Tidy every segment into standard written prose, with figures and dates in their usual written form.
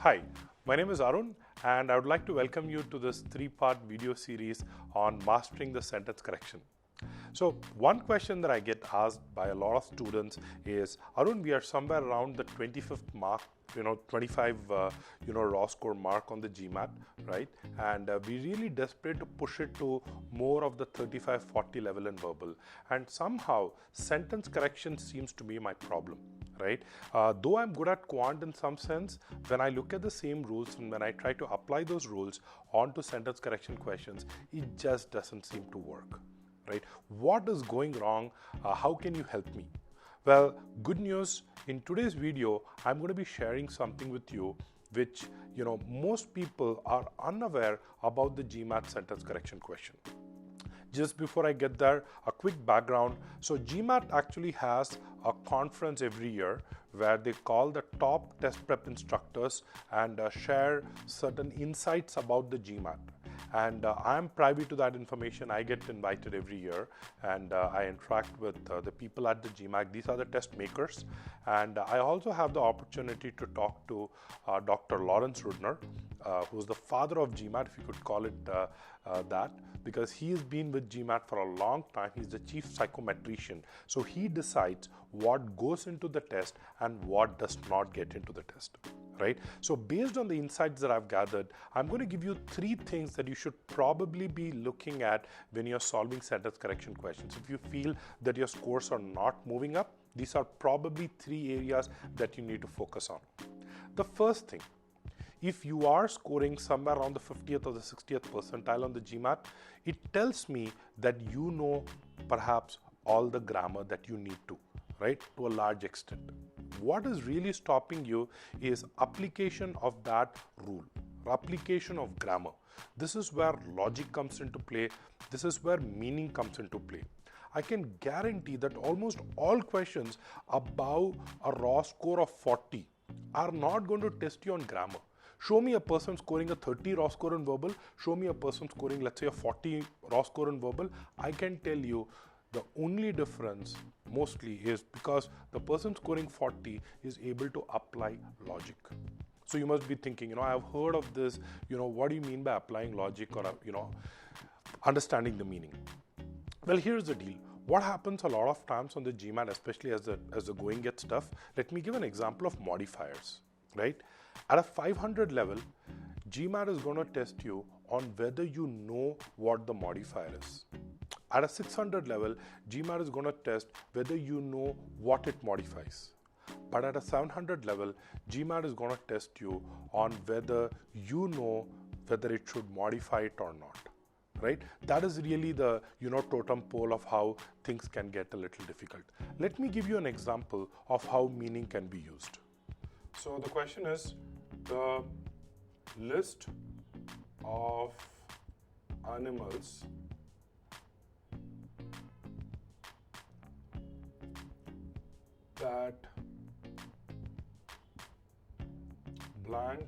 Hi, my name is Arun and I would like to welcome you to this three-part video series on mastering the sentence correction. So one question that I get asked by a lot of students is, Arun, we are somewhere around the 25th mark, 25 raw score mark on the GMAT, right? And we're really desperate to push it to more of the 35-40 level in verbal. And somehow sentence correction seems to be my problem, right? Though I'm good at quant in some sense, when I look at the same rules and when I try to apply those rules onto sentence correction questions, it just doesn't seem to work. Right? What is going wrong? How can you help me? Well, good news. In today's video, I'm going to be sharing something with you which most people are unaware about the GMAT sentence correction question. Just before I get there, a quick background. So GMAT actually has a conference every year where they call the top test prep instructors and share certain insights about the GMAT. And I'm privy to that information. I get invited every year and I interact with the people at the GMAT. These are the test makers. And I also have the opportunity to talk to Dr. Lawrence Rudner, who's the father of GMAT, if you could call it that, because he has been with GMAT for a long time. He's the chief psychometrician. So he decides what goes into the test and what does not get into the test. Right? So based on the insights that I've gathered, I'm going to give you three things that you should probably be looking at when you're solving sentence correction questions. If you feel that your scores are not moving up, these are probably three areas that you need to focus on. The first thing, if you are scoring somewhere around the 50th or the 60th percentile on the GMAT, it tells me that you know perhaps all the grammar that you need to, right, to a large extent. What is really stopping you is application of that rule, application of grammar. This is where logic comes into play. This is where meaning comes into play. I can guarantee that almost all questions above a raw score of 40 are not going to test you on grammar. Show me a person scoring a 30 raw score in verbal. Show me a person scoring, let's say, a 40 raw score in verbal. I can tell you the only difference mostly is because the person scoring 40 is able to apply logic. So you must be thinking, I've heard of this, what do you mean by applying logic or, understanding the meaning? Well, here's the deal. What happens a lot of times on the GMAT, especially as the going gets tough, let me give an example of modifiers, right? At a 500 level, GMAT is going to test you on whether you know what the modifier is. At a 600 level, GMAT is going to test whether you know what it modifies. But at a 700 level, GMAT is going to test you on whether you know whether it should modify it or not. Right? That is really the totem pole of how things can get a little difficult. Let me give you an example of how meaning can be used. So the question is the list of animals that blank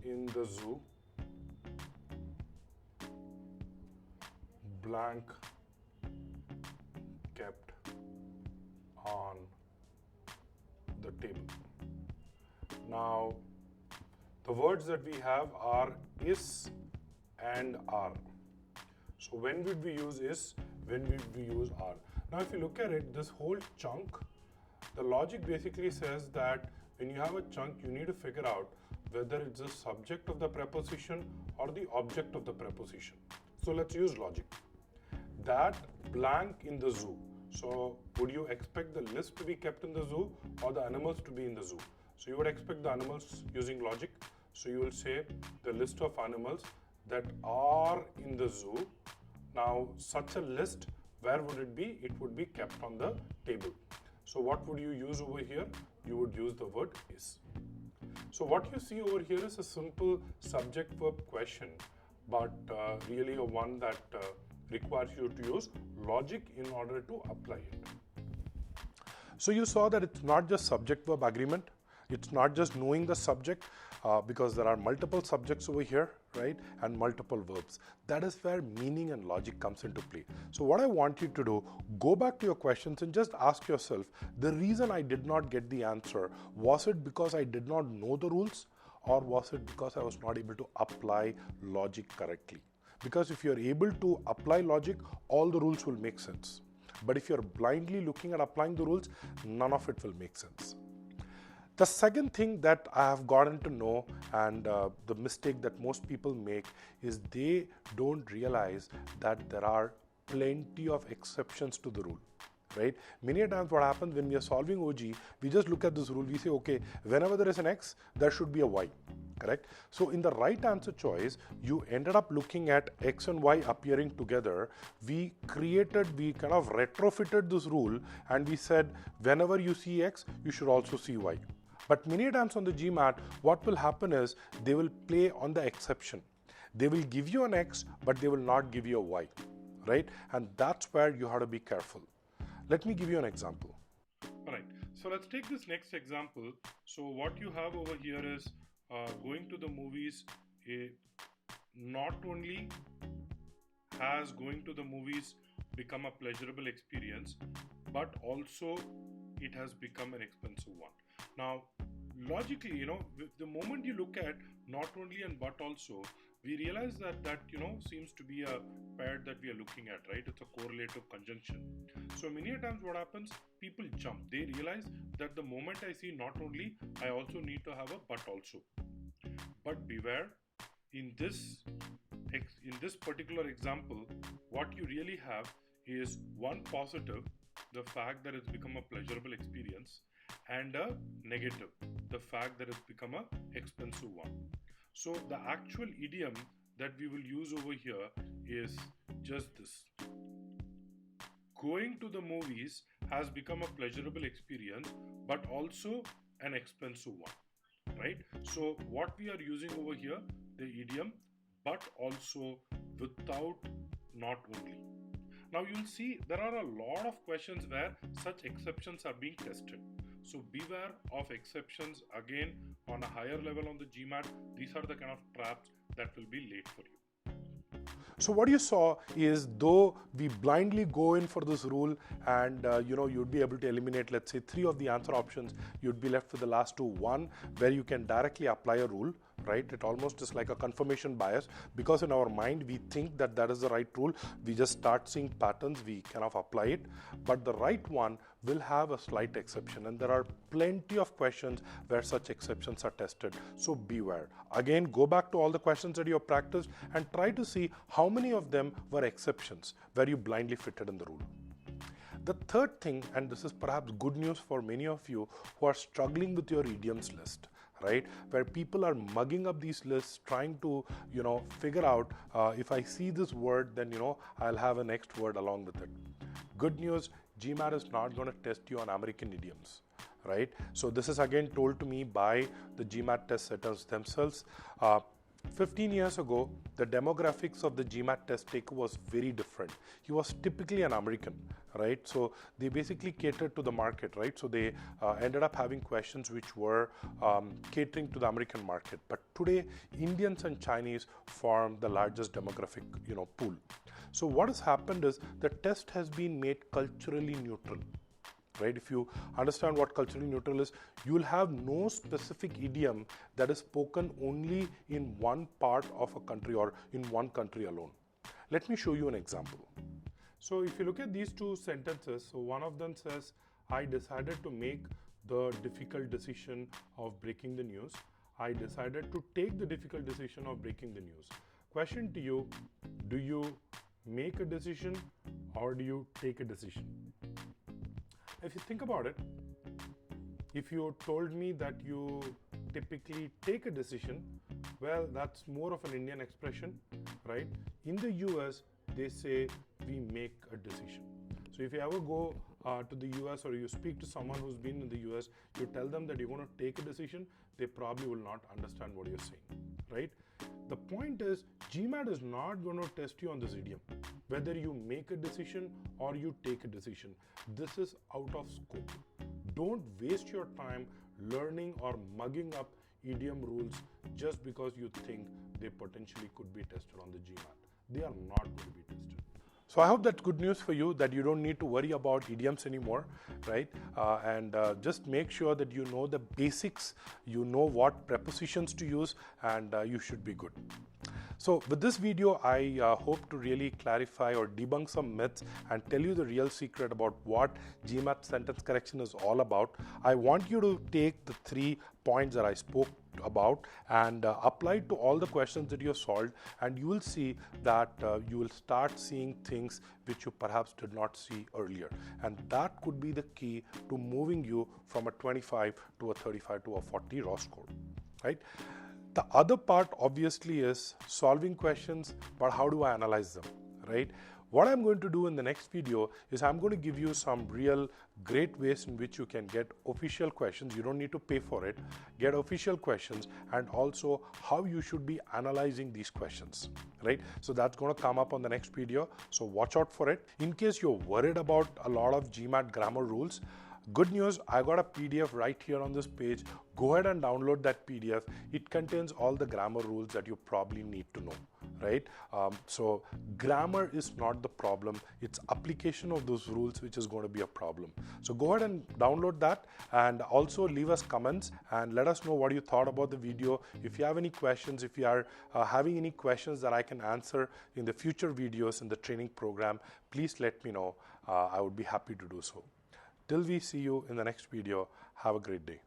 in the zoo, blank kept on the table. Now, the words that we have are is and are. So when would we use is? When would we use are? Now, if you look at it, this whole chunk, the logic basically says that when you have a chunk, you need to figure out whether it's the subject of the preposition or the object of the preposition. So let's use logic. That blank in the zoo. So would you expect the list to be kept in the zoo or the animals to be in the zoo? So you would expect the animals using logic. So you will say the list of animals that are in the zoo. Now, such a list, where would it be? It would be kept on the table. So what would you use over here? You would use the word is. So what you see over here is a simple subject-verb question, but really a one that requires you to use logic in order to apply it. So you saw that it's not just subject-verb agreement. It's not just knowing the subject. because there are multiple subjects over here, right, and multiple verbs. That is where meaning and logic comes into play. So what I want you to do, go back to your questions and just ask yourself, the reason I did not get the answer, was it because I did not know the rules, or was it because I was not able to apply logic correctly? Because if you're able to apply logic, all the rules will make sense. But if you're blindly looking at applying the rules, none of it will make sense. The second thing that I have gotten to know, and the mistake that most people make, is they don't realize that there are plenty of exceptions to the rule. Right? Many times what happens when we are solving OG, we just look at this rule, we say, okay, whenever there is an X, there should be a Y, correct? So in the right answer choice, you ended up looking at X and Y appearing together. We kind of retrofitted this rule, and we said, whenever you see X, you should also see Y. But many times on the GMAT, what will happen is they will play on the exception. They will give you an X, but they will not give you a Y, right? And that's where you have to be careful. Let me give you an example. All right, so let's take this next example. So what you have over here is going to the movies. Not only has going to the movies become a pleasurable experience, but also it has become an expensive one. Now, logically, the moment you look at not only and but also, we realize that seems to be a pair that we are looking at, right? It's a correlative conjunction. So many times what happens, people jump. They realize that the moment I see not only, I also need to have a but also. But beware, in this particular example, what you really have is one positive, the fact that it's become a pleasurable experience, and a negative, the fact that it's become an expensive one. So the actual idiom that we will use over here is just this. Going to the movies has become a pleasurable experience, but also an expensive one, right? So what we are using over here, the idiom, but also without not only. Now you'll see there are a lot of questions where such exceptions are being tested. So beware of exceptions. Again, on a higher level on the GMAT, these are the kind of traps that will be laid for you. So what you saw is, though we blindly go in for this rule and you'd be able to eliminate, let's say, 3 of the answer options, you'd be left with the last 2. One, where you can directly apply a rule, right? It almost is like a confirmation bias, because in our mind we think that that is the right rule. We just start seeing patterns, we kind of apply it. But the right one will have a slight exception, and there are plenty of questions where such exceptions are tested. So beware. Again, go back to all the questions that you have practiced and try to see how many of them were exceptions where you blindly fitted in the rule. The third thing, and this is perhaps good news for many of you who are struggling with your idioms list, right, where people are mugging up these lists, trying to figure out if I see this word, then I'll have a next word along with it. Good news, GMAT is not going to test you on American idioms, right? So this is again told to me by the GMAT test setters themselves. 15 years ago, the demographics of the GMAT test taker was very different. He was typically an American, right? So they basically catered to the market, right? So they ended up having questions which were catering to the American market. But today, Indians and Chinese form the largest demographic, pool. So what has happened is the test has been made culturally neutral. Right? If you understand what culturally neutral is, you will have no specific idiom that is spoken only in one part of a country or in one country alone. Let me show you an example. So if you look at these 2 sentences, so one of them says, I decided to make the difficult decision of breaking the news. I decided to take the difficult decision of breaking the news. Question to you, do you make a decision or do you take a decision? If you think about it, if you told me that you typically take a decision, well, that's more of an Indian expression, right? In the US, they say we make a decision. So if you ever go to the US or you speak to someone who's been in the US, you tell them that you're going to take a decision, they probably will not understand what you're saying, right? The point is, GMAT is not going to test you on this idiom, whether you make a decision or you take a decision. This is out of scope. Don't waste your time learning or mugging up idiom rules just because you think they potentially could be tested on the GMAT. They are not going to be tested. So I hope that's good news for you, that you don't need to worry about idioms anymore, right? Just make sure that you know the basics, you know what prepositions to use, and you should be good. So with this video, I hope to really clarify or debunk some myths and tell you the real secret about what GMAT sentence correction is all about. I want you to take the 3 points that I spoke about and apply it to all the questions that you have solved, and you will see that you will start seeing things which you perhaps did not see earlier, and that could be the key to moving you from a 25 to a 35 to a 40 raw score, right? The other part obviously is solving questions, but how do I analyze them, right? What I'm going to do in the next video is I'm going to give you some real great ways in which you can get official questions. You don't need to pay for it. Get official questions, and also how you should be analyzing these questions, right? So that's going to come up on the next video. So watch out for it. In case you're worried about a lot of GMAT grammar rules, good news, I got a PDF right here on this page. Go ahead and download that PDF. It contains all the grammar rules that you probably need to know, right? So grammar is not the problem. It's application of those rules which is going to be a problem. So go ahead and download that, and also leave us comments and let us know what you thought about the video. If you have any questions, if you are having any questions that I can answer in the future videos in the training program, please let me know. I would be happy to do so. Till we see you in the next video, have a great day.